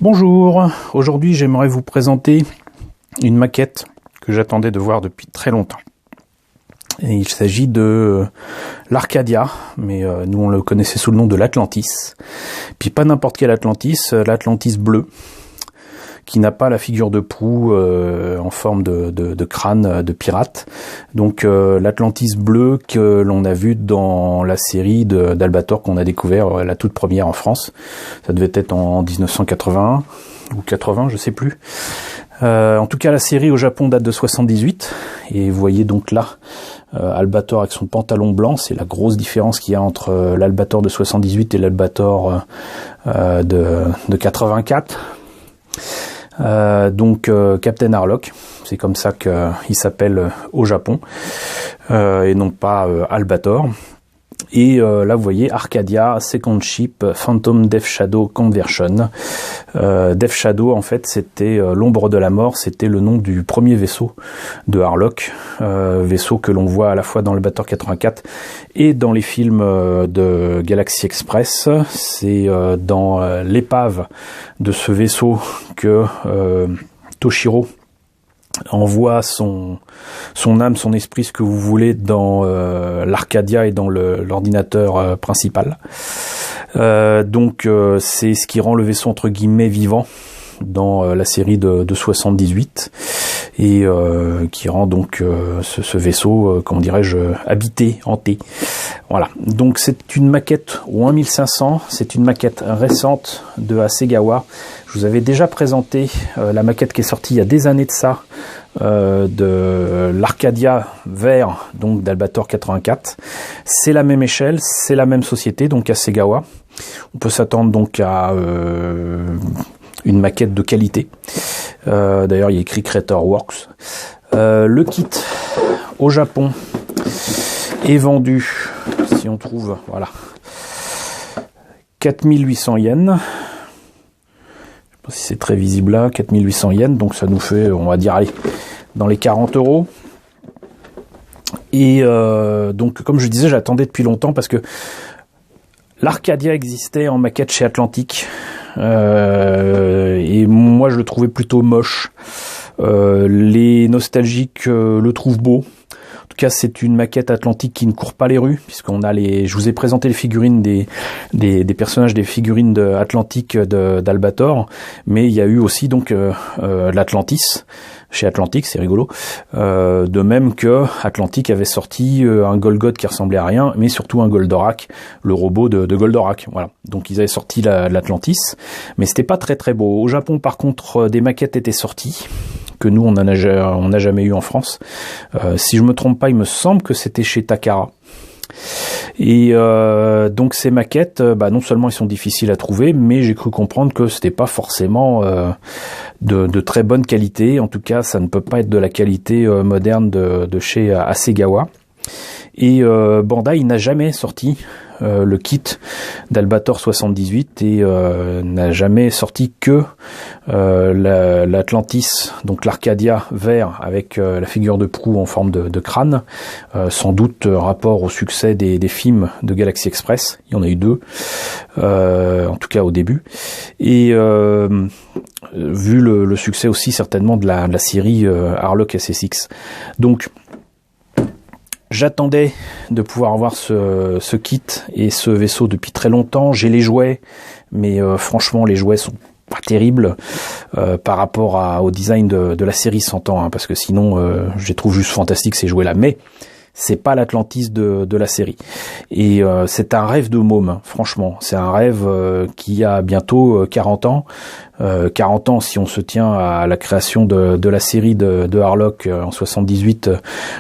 Bonjour, aujourd'hui j'aimerais vous présenter une maquette que j'attendais de voir depuis très longtemps. Et il s'agit de l'Arcadia, mais nous on le connaissait sous le nom de l'Atlantis. Puis pas n'importe quel Atlantis, l'Atlantis bleu, qui n'a pas la figure de proue en forme de crâne de pirate. Donc l'Atlantis bleu que l'on a vu dans la série d'Albator qu'on a découvert, la toute première en France. Ça devait être en 1981 ou 80, je sais plus. En tout cas, la série au Japon date de 78, et vous voyez donc là Albator avec son pantalon blanc. C'est la grosse différence qu'il y a entre l'Albator de 78 et l'Albator de 84. Donc Captain Harlock, c'est comme ça qu'il s'appelle au Japon, et non pas Albator. Et là vous voyez Arcadia Second Ship Phantom Death Shadow Conversion. Death Shadow, en fait, c'était l'ombre de la mort, c'était le nom du premier vaisseau de Harlock, vaisseau que l'on voit à la fois dans Albator 84 et dans les films de Galaxy Express. C'est dans l'épave de ce vaisseau que Toshiro envoie son âme, son esprit, ce que vous voulez, dans l'Arcadia et dans l'ordinateur principal. Donc c'est ce qui rend le vaisseau entre guillemets vivant dans la série de 78, et qui rend donc ce vaisseau, comment dirais-je, habité, hanté. Voilà, donc c'est une maquette au 1500, c'est une maquette récente de Hasegawa. Je vous avais déjà présenté la maquette qui est sortie il y a des années de ça, de l'Arcadia vert, donc d'Albator 84. C'est la même échelle, c'est la même société, donc Hasegawa. On peut s'attendre donc à une maquette de qualité. D'ailleurs, il y a écrit Creator Works. Le kit au Japon est vendu, si on trouve, voilà, 4800 yens. Je sais pas si c'est très visible là, 4800 yens, donc ça nous fait, on va dire, allez, dans les 40 €. Et donc, comme je disais, j'attendais depuis longtemps parce que l'Arcadia existait en maquette chez Atlantic, et moi je le trouvais plutôt moche. Les nostalgiques le trouvent beau. En tout cas, c'est une maquette Atlantic qui ne court pas les rues, puisqu'on a je vous ai présenté les figurines des personnages des figurines Atlantic d'Albator, mais il y a eu aussi donc l'Atlantis chez Atlantic, c'est rigolo. De même que Atlantic avait sorti un Golgoth qui ressemblait à rien, mais surtout un Goldorak, le robot de Goldorak. Voilà. Donc ils avaient sorti l'Atlantis, mais c'était pas très très beau. Au Japon, par contre, des maquettes étaient sorties que nous on n'a jamais eu en France. Si je me trompe pas, il me semble que c'était chez Takara. Et donc ces maquettes, non seulement elles sont difficiles à trouver, mais j'ai cru comprendre que c'était pas forcément de très bonne qualité. En tout cas, ça ne peut pas être de la qualité moderne de chez Hasegawa. Et Bandai n'a jamais sorti le kit d'Albator 78 et n'a jamais sorti que l'Atlantis, donc l'Arcadia vert avec la figure de proue en forme de crâne, sans doute rapport au succès des films de Galaxy Express. Il y en a eu 2, en tout cas au début, et vu le succès aussi certainement de la série Harlock SSX. Donc j'attendais de pouvoir avoir ce kit et ce vaisseau depuis très longtemps. J'ai les jouets, mais franchement, les jouets sont pas terribles par rapport au design de la série, s'entend, hein, parce que sinon, je les trouve juste fantastiques ces jouets-là. Mais c'est pas l'Atlantis de la série. Et c'est un rêve de môme, hein, franchement. C'est un rêve qui a bientôt 40 ans. 40 ans si on se tient à la création de la série de Harlock en 78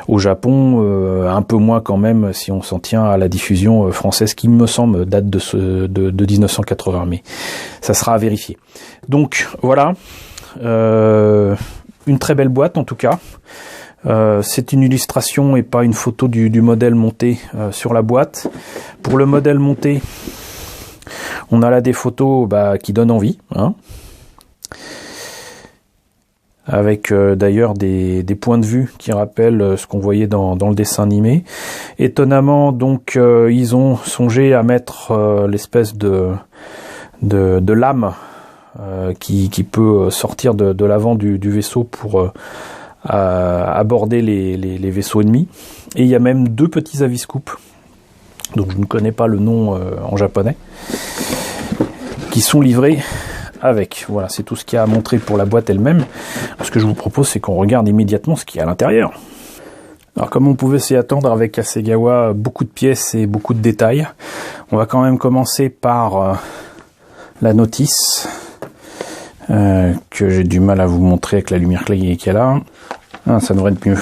au Japon, un peu moins quand même si on s'en tient à la diffusion française qui me semble date de 1980, mais ça sera à vérifier. Donc voilà, une très belle boîte en tout cas. C'est une illustration et pas une photo du modèle monté sur la boîte. Pour le modèle monté, on a là des photos qui donnent envie, hein, avec d'ailleurs des points de vue qui rappellent ce qu'on voyait dans le dessin animé. Étonnamment, donc, ils ont songé à mettre l'espèce de lame qui peut sortir de l'avant du vaisseau pour aborder les vaisseaux ennemis. Et il y a même 2 petits aviscoups, donc je ne connais pas le nom en japonais, qui sont livrés avec. Voilà, c'est tout ce qu'il y a à montrer pour la boîte elle-même. Ce que je vous propose, c'est qu'on regarde immédiatement ce qu'il y a à l'intérieur. Alors comme on pouvait s'y attendre avec Hasegawa, beaucoup de pièces et beaucoup de détails. On va quand même commencer par la notice, que j'ai du mal à vous montrer avec la lumière qu'il y a là. Ah, ça devrait être mieux.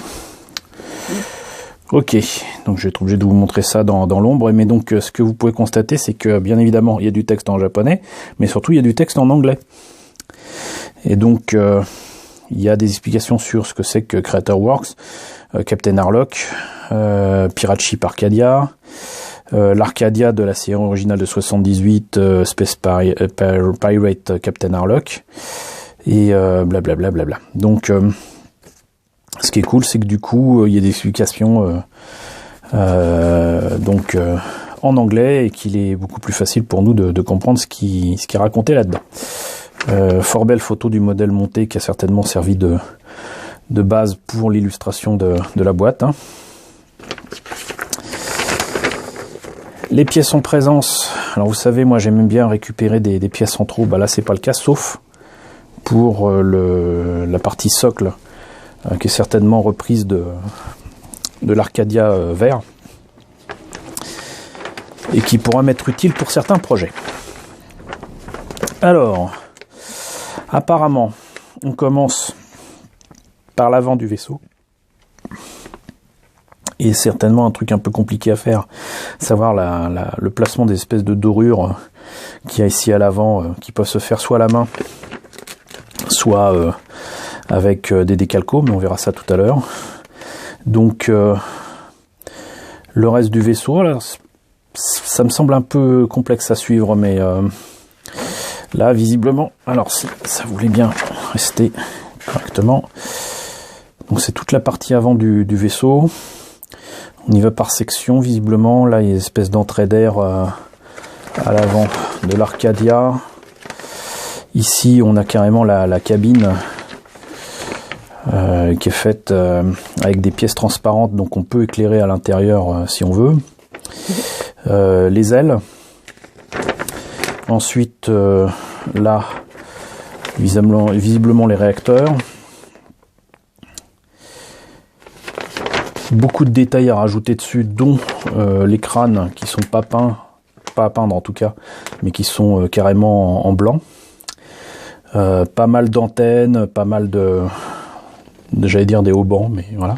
Ok, donc je vais être obligé de vous montrer ça dans l'ombre, mais donc ce que vous pouvez constater, c'est que bien évidemment il y a du texte en japonais, mais surtout il y a du texte en anglais. Et donc il y a des explications sur ce que c'est que Creator Works, Captain Harlock, Pirate Ship Arcadia, l'Arcadia de la série originale de 78, Space Pirate Captain Harlock, et blablabla. Bla bla. Donc ce qui est cool, c'est que du coup, il y a des explications en anglais et qu'il est beaucoup plus facile pour nous de comprendre ce qui est raconté là-dedans. Fort belle photo du modèle monté qui a certainement servi de base pour l'illustration de la boîte. Hein. Les pièces en présence. Alors vous savez, moi j'aime bien récupérer des pièces en trop. Bah là c'est pas le cas, sauf pour la partie socle, qui est certainement reprise de l'Arcadia vert et qui pourra m'être utile pour certains projets. Alors, apparemment, on commence par l'avant du vaisseau. Et certainement un truc un peu compliqué à faire, savoir le placement des espèces de dorures qu'il y a ici à l'avant, qui peuvent se faire soit à la main, soit avec des décalcos, mais on verra ça tout à l'heure. Donc le reste du vaisseau, là, ça me semble un peu complexe à suivre, mais là visiblement, alors si ça voulait bien rester correctement, donc c'est toute la partie avant du vaisseau. On y va par section visiblement. Là il y a une espèce d'entrée d'air à l'avant de l'Arcadia. Ici on a carrément la cabine qui est faite avec des pièces transparentes, donc on peut éclairer à l'intérieur si on veut. Les ailes. Ensuite là visiblement les réacteurs. Beaucoup de détails à rajouter dessus, dont les crânes qui sont pas à peindre en tout cas, mais qui sont carrément en blanc. Pas mal d'antennes, pas mal j'allais dire des haubans, mais voilà.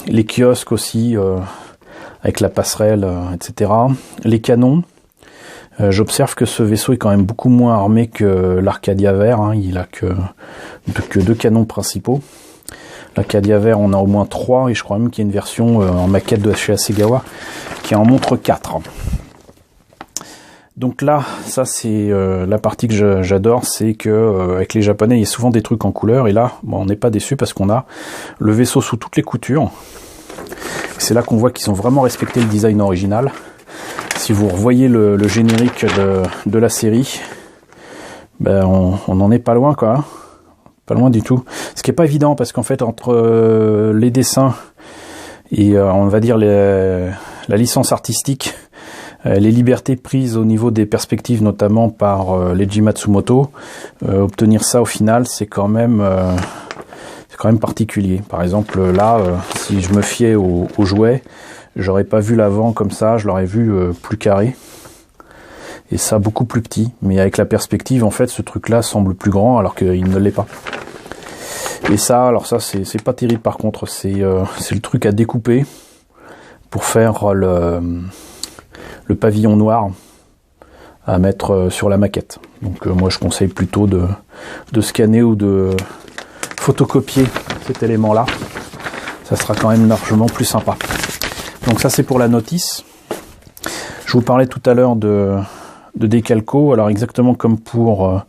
Les kiosques aussi, avec la passerelle, etc. Les canons. J'observe que ce vaisseau est quand même beaucoup moins armé que l'Arcadia vert. Hein. Il a que 2 canons principaux. L'Arcadia vert, on a au moins 3, et je crois même qu'il y a une version en maquette de chez Hasegawa qui en montre 4. Donc là, ça c'est la partie que j'adore, c'est que avec les Japonais, il y a souvent des trucs en couleur, et là, bon, on n'est pas déçu parce qu'on a le vaisseau sous toutes les coutures. C'est là qu'on voit qu'ils ont vraiment respecté le design original. Si vous revoyez le générique de la série, ben on n'en est pas loin, quoi. Hein. Pas loin du tout. Ce qui est pas évident parce qu'en fait entre les dessins et on va dire la licence artistique, les libertés prises au niveau des perspectives, notamment par Leiji Matsumoto, obtenir ça au final, c'est quand même particulier. Par exemple là, si je me fiais aux jouets, j'aurais pas vu l'avant comme ça, je l'aurais vu plus carré. Et ça beaucoup plus petit, mais avec la perspective, en fait, ce truc-là semble plus grand alors qu'il ne l'est pas. Et ça, alors ça, c'est pas terrible par contre, c'est le truc à découper pour faire le pavillon noir à mettre sur la maquette. Donc moi, je conseille plutôt de scanner ou de photocopier cet élément-là. Ça sera quand même largement plus sympa. Donc ça, c'est pour la notice. Je vous parlais tout à l'heure de décalco. Alors exactement comme pour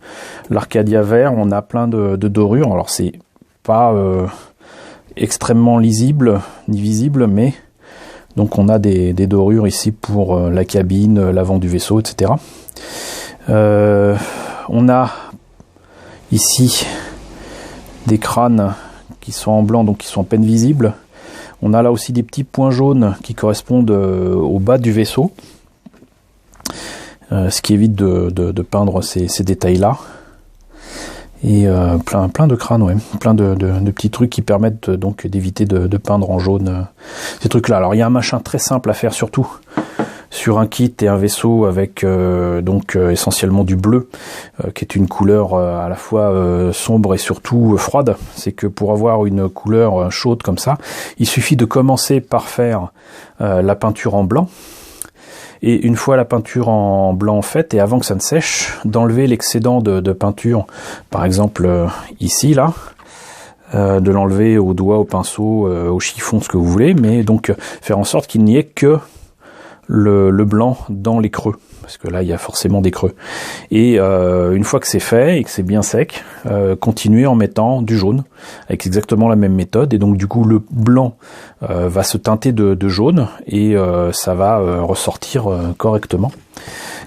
l'Arcadia vert, on a plein de dorures. Alors c'est pas extrêmement lisible ni visible, mais donc on a des dorures ici pour la cabine, l'avant du vaisseau, etc. on a ici des crânes qui sont en blanc, donc qui sont à peine visibles. On a là aussi des petits points jaunes qui correspondent au bas du vaisseau, ce qui évite de peindre ces détails-là. Et plein de crânes, ouais, plein de petits trucs qui permettent donc d'éviter de peindre en jaune ces trucs-là. Alors il y a un machin très simple à faire, surtout sur un kit et un vaisseau avec essentiellement du bleu, qui est une couleur à la fois sombre et surtout froide. C'est que pour avoir une couleur chaude comme ça, il suffit de commencer par faire la peinture en blanc. Et une fois la peinture en blanc faite, et avant que ça ne sèche, d'enlever l'excédent de peinture, par exemple ici, là, de l'enlever au doigt, au pinceau, au chiffon, ce que vous voulez, mais donc faire en sorte qu'il n'y ait que le blanc dans les creux, parce que là il y a forcément des creux. Et une fois que c'est fait et que c'est bien sec, continuer en mettant du jaune avec exactement la même méthode, et donc du coup le blanc va se teinter de jaune et ça va ressortir correctement,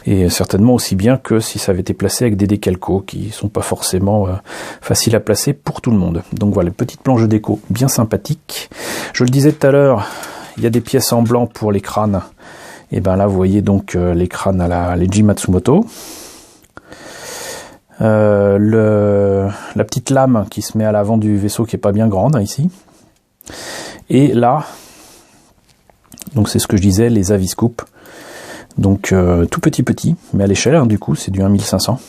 et certainement aussi bien que si ça avait été placé avec des décalcos qui sont pas forcément faciles à placer pour tout le monde. Donc voilà, petite planche de déco bien sympathique. Je le disais tout à l'heure, il y a des pièces en blanc pour les crânes. Et ben là vous voyez donc les crânes à la Leiji Matsumoto. La petite lame qui se met à l'avant du vaisseau qui est pas bien grande, hein, ici. Et là, donc c'est ce que je disais, les Aviscoop. Donc tout petit, mais à l'échelle, hein, du coup c'est du 1 500.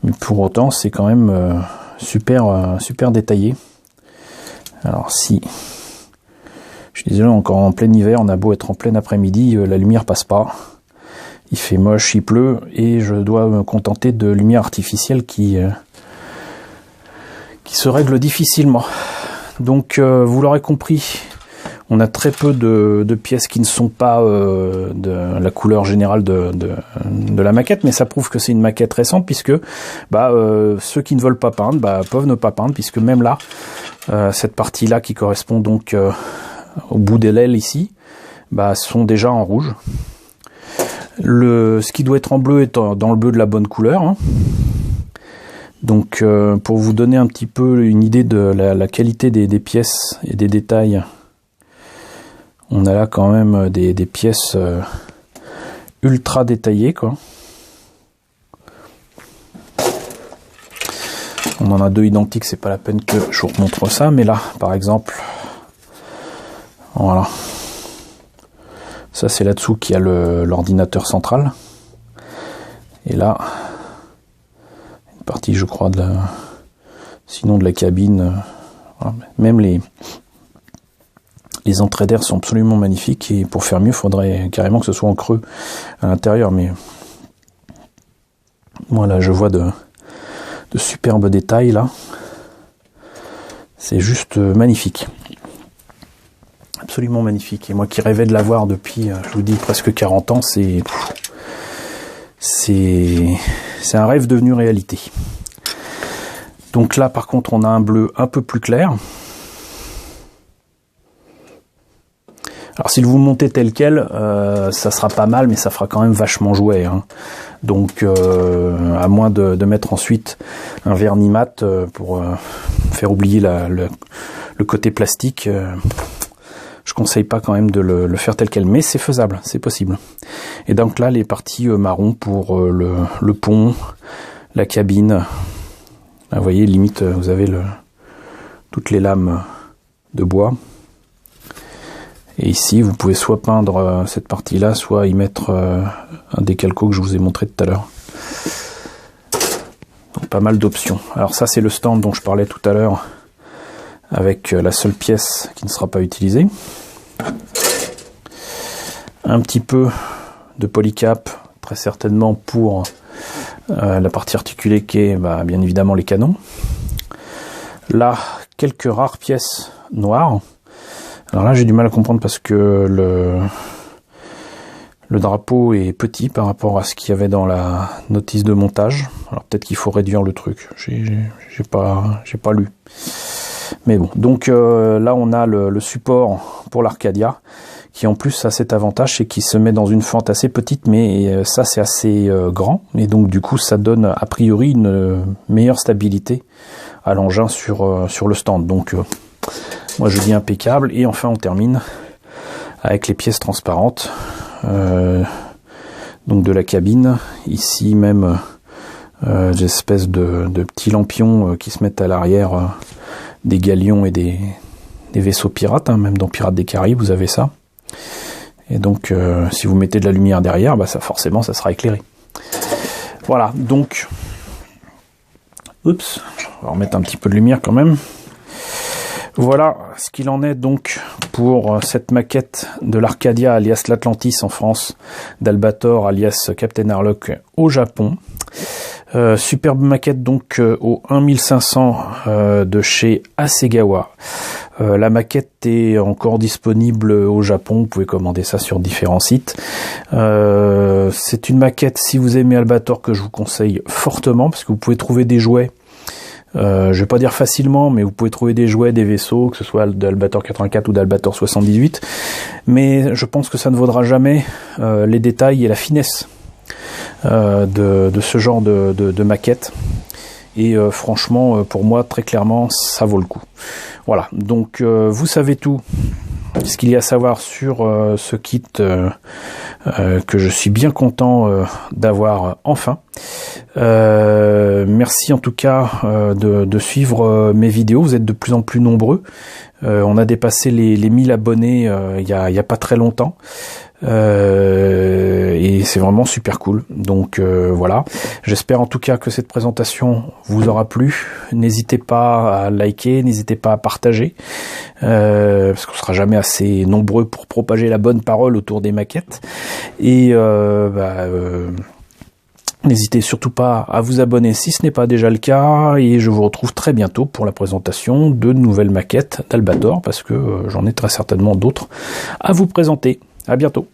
Mais pour autant c'est quand même super détaillé. Alors si... Je suis désolé, encore en plein hiver, on a beau être en plein après-midi, la lumière passe pas. Il fait moche, il pleut, et je dois me contenter de lumière artificielle qui se règle difficilement. Donc, vous l'aurez compris, on a très peu de pièces qui ne sont pas de la couleur générale de la maquette, mais ça prouve que c'est une maquette récente, puisque ceux qui ne veulent pas peindre peuvent ne pas peindre, puisque même là, cette partie-là qui correspond donc... au bout de l'aile ici, sont déjà en rouge. Ce qui doit être en bleu est dans le bleu de la bonne couleur, hein. Donc pour vous donner un petit peu une idée de la qualité des pièces et des détails, on a là quand même des pièces ultra détaillées, quoi. On en a deux identiques, c'est pas la peine que je vous remontre ça, mais là par exemple, voilà. Ça c'est là-dessous qu'il y a l'ordinateur central. Et là, une partie je crois sinon de la cabine. Voilà. Même les entrées d'air sont absolument magnifiques, et pour faire mieux, il faudrait carrément que ce soit en creux à l'intérieur. Mais voilà, je vois de superbes détails là. C'est juste magnifique. Absolument magnifique. Et moi qui rêvais de l'avoir depuis, je vous dis, presque 40 ans, c'est un rêve devenu réalité. Donc là, par contre, on a un bleu un peu plus clair. Alors si vous le montez tel quel, ça sera pas mal, mais ça fera quand même vachement jouet, hein. Donc à moins de mettre ensuite un vernis mat pour faire oublier le côté plastique, je conseille pas quand même de le faire tel quel, mais c'est faisable, c'est possible. Et donc là, les parties marron pour le pont, la cabine. Là, vous voyez, limite, vous avez toutes les lames de bois. Et ici, vous pouvez soit peindre cette partie-là, soit y mettre un décalco que je vous ai montré tout à l'heure. Donc pas mal d'options. Alors ça, c'est le stand dont je parlais tout à l'heure, avec la seule pièce qui ne sera pas utilisée. Un petit peu de polycap, très certainement pour la partie articulée qui est bien évidemment les canons. Là, quelques rares pièces noires. Alors là, j'ai du mal à comprendre parce que le drapeau est petit par rapport à ce qu'il y avait dans la notice de montage. Alors peut-être qu'il faut réduire le truc. J'ai pas lu. Mais bon, donc là on a le support pour l'Arcadia qui en plus a cet avantage, c'est qu'il se met dans une fente assez petite, mais ça c'est assez grand, et donc du coup ça donne a priori une meilleure stabilité à l'engin sur le stand. Donc moi je dis impeccable. Et enfin on termine avec les pièces transparentes donc de la cabine. Ici même des espèces de petits lampions qui se mettent à l'arrière des galions et des vaisseaux pirates, hein, même dans Pirates des Caraïbes vous avez ça. Et donc si vous mettez de la lumière derrière, bah ça forcément ça sera éclairé. Voilà, donc oups, on va remettre un petit peu de lumière quand même. Voilà ce qu'il en est donc pour cette maquette de l'Arcadia alias l'Atlantis en France, d'Albator alias Captain Harlock au Japon. Superbe maquette donc au 1500 de chez Hasegawa. La maquette est encore disponible au Japon, vous pouvez commander ça sur différents sites. C'est une maquette, si vous aimez Albator, que je vous conseille fortement, parce que vous pouvez trouver des jouets, je vais pas dire facilement, mais vous pouvez trouver des jouets, des vaisseaux, que ce soit d'Albator 84 ou d'Albator 78, mais je pense que ça ne vaudra jamais les détails et la finesse de ce genre de maquette. Et franchement, pour moi, très clairement, ça vaut le coup. Voilà, donc vous savez tout ce qu'il y a à savoir sur ce kit que je suis bien content d'avoir enfin. Merci en tout cas de suivre mes vidéos, vous êtes de plus en plus nombreux. On a dépassé les 1000 abonnés il y a pas très longtemps. Et c'est vraiment super cool. Donc voilà, j'espère en tout cas que cette présentation vous aura plu. N'hésitez pas à liker, n'hésitez pas à partager, parce qu'on sera jamais assez nombreux pour propager la bonne parole autour des maquettes. Et n'hésitez surtout pas à vous abonner si ce n'est pas déjà le cas, et je vous retrouve très bientôt pour la présentation de nouvelles maquettes d'Albator, parce que j'en ai très certainement d'autres à vous présenter. À bientôt.